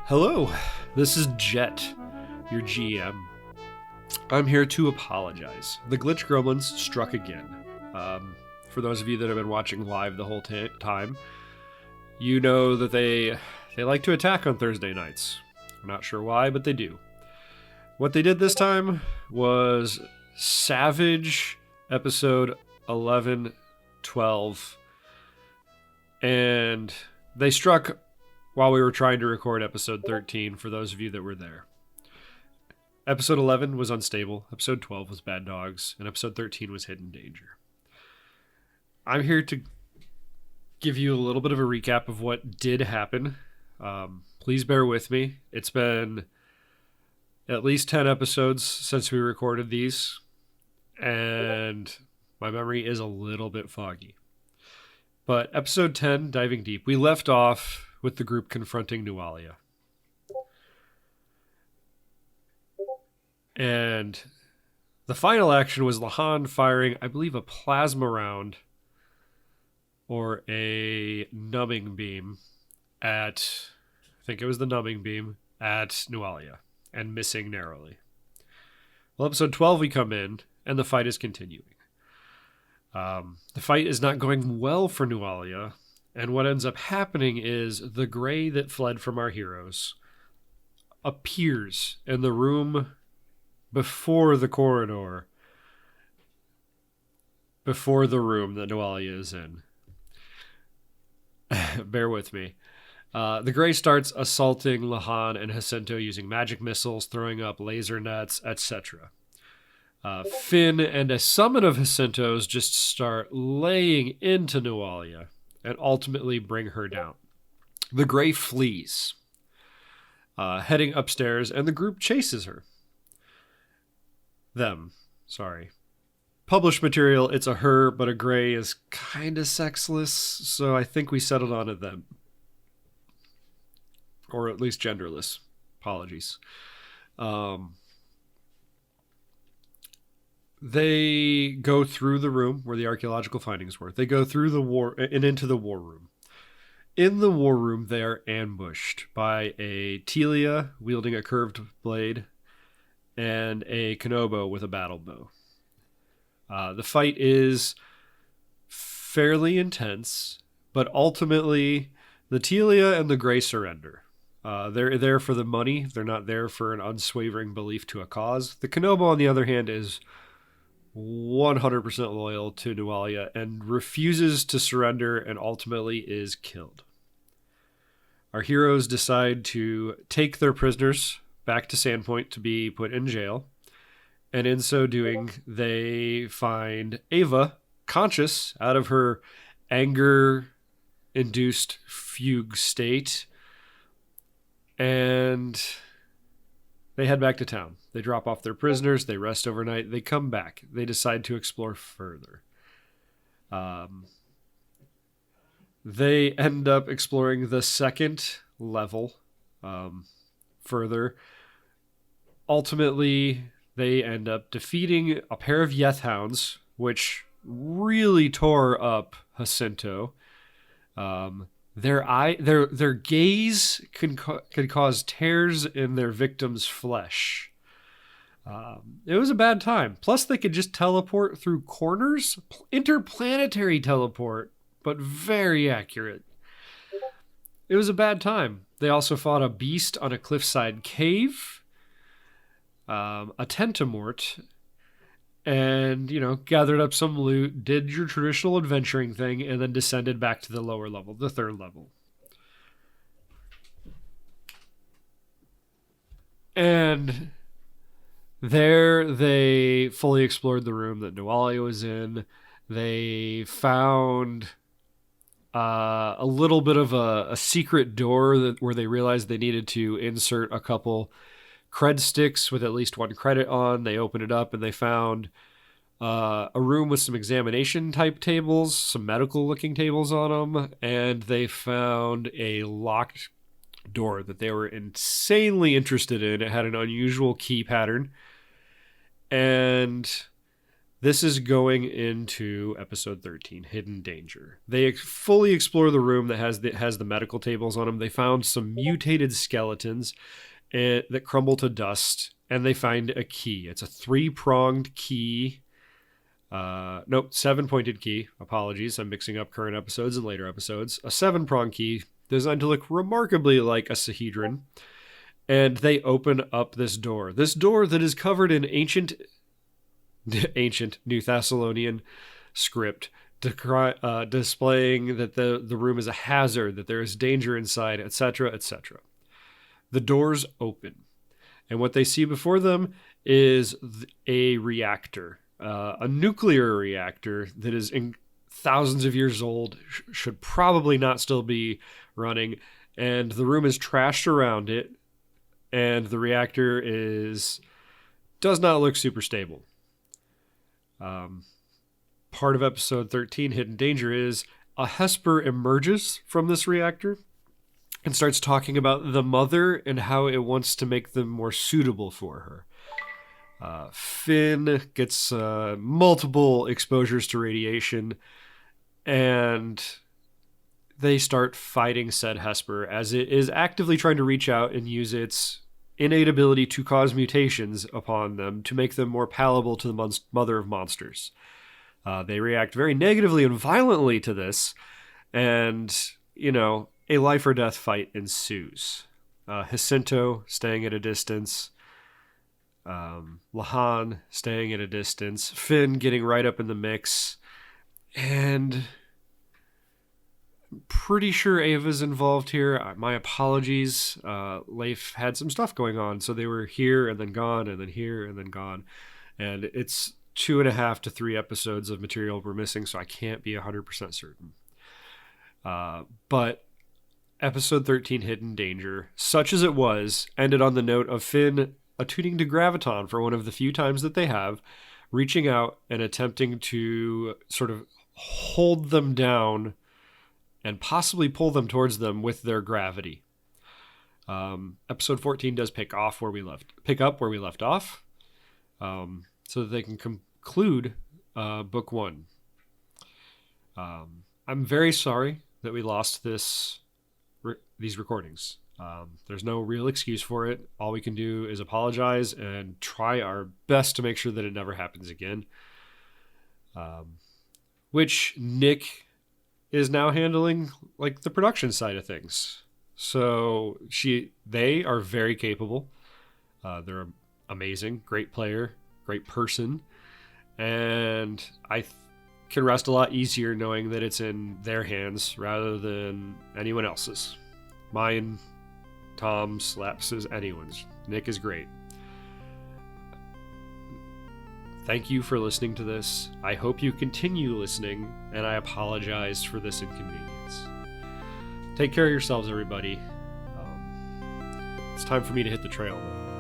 Hello, this is Jet, your GM. I'm here to apologize. The glitch gremlins struck again. For those of you that have been watching live the whole time, you know that they like to attack on Thursday nights. I'm not sure why, but they do. What they did this time was Savage episode 11-12, and they struck while we were trying to record episode 13 for those of you that were there. Episode 11 was Unstable, episode 12 was Bad Dogs, and episode 13 was Hidden Danger. I'm here to give you a little bit of a recap of what did happen. Please bear with me. It's been at least 10 episodes since we recorded these, and my memory is a little bit foggy. But episode 10, Diving Deep, we left off with the group confronting Nualia. And the final action was Lahan firing, I believe, a plasma round or a numbing beam at, I think it was the numbing beam, at Nualia, and missing narrowly. Well, episode 12 we come in, and the fight is continuing. The fight is not going well for Nualia, and what ends up happening is the gray that fled from our heroes appears in the room before the corridor, before the room that Nualia is in. Bear with me. The Grey starts assaulting Lahan and Jacinto using magic missiles, throwing up laser nets, etc. Finn and a summon of Jacinto's just start laying into Nualia and ultimately bring her down. The Grey flees, heading upstairs, and the group chases her. Published material, it's a her, but a Grey is kind of sexless, so I think we settled on a them. Or at least genderless. Apologies. They go through the room where the archaeological findings were. They go through the war and into the war room. In the war room, they are ambushed by a Telia wielding a curved blade and a Konobo with a battle bow. The fight is fairly intense, but ultimately the Telia and the Grey surrender. They're there for the money. They're not there for an unswavering belief to a cause. The Konobo, on the other hand, is 100% loyal to Nualia and refuses to surrender and ultimately is killed. Our heroes decide to take their prisoners back to Sandpoint to be put in jail. And in so doing, they find Ava conscious out of her anger-induced fugue state. And they head back to town. They drop off their prisoners. They rest overnight. They come back. They decide to explore further. They end up exploring the second level further. Ultimately, they end up defeating a pair of Yeth-hounds, which really tore up Jacinto. Their gaze can cause tears in their victim's flesh. It was a bad time. Plus, they could just teleport through corners. Interplanetary teleport, but very accurate. It was a bad time. They also fought a beast on a cliffside cave, a tentamort, and, gathered up some loot, did your traditional adventuring thing, and then descended back to the lower level, the third level. And there they fully explored the room that Nualia was in. They found a little bit of a secret door where they realized they needed to insert a couple cred sticks with at least one credit on. They opened it up and they found a room with some examination type tables, some medical looking tables on them, and they found a locked door that they were insanely interested in. It had an unusual key pattern. And this is going into episode 13, Hidden Danger. They fully explore the room that has the medical tables on them. They found some mutated skeletons that crumble to dust, and they find a key. It's a 3-pronged key. Nope, 7-pointed key. Apologies, I'm mixing up current episodes and later episodes. A 7-pronged key designed to look remarkably like a sahedron. And they open up this door. This door that is covered in ancient New Thessalonian script, displaying that the room is a hazard, that there is danger inside, etc., etc. The doors open, and what they see before them is a reactor, a nuclear reactor that is thousands of years old, should probably not still be running, and the room is trashed around it, and the reactor does not look super stable. Part of episode 13, Hidden Danger, is a Hesper emerges from this reactor and starts talking about the mother and how it wants to make them more suitable for her. Finn gets multiple exposures to radiation, and they start fighting said Hesper as it is actively trying to reach out and use its innate ability to cause mutations upon them to make them more palatable to the mother of monsters. They react very negatively and violently to this, and, a life or death fight ensues. Jacinto staying at a distance, Lahan staying at a distance, Finn getting right up in the mix, and I'm pretty sure Ava's involved here. My apologies. Leif had some stuff going on, so they were here and then gone, and then here and then gone. And it's 2.5 to 3 episodes of material we're missing, so I can't be 100% certain. But episode 13, Hidden Danger, such as it was, ended on the note of Finn attuning to Graviton for one of the few times that they have, reaching out and attempting to sort of hold them down and possibly pull them towards them with their gravity. Episode 14 does pick up where we left off, so that they can conclude book 1. I'm very sorry that we lost these recordings. There's no real excuse for it. All we can do is apologize and try our best to make sure that it never happens again. Which Nick is now handling, like, the production side of things. So they are very capable. They're amazing, great player, great person, and I can rest a lot easier knowing that it's in their hands rather than anyone else's. Mine, Tom's, Laps's, anyone's. Nick is great. Thank you for listening to this. I hope you continue listening, and I apologize for this inconvenience. Take care of yourselves, everybody. It's time for me to hit the trail, though.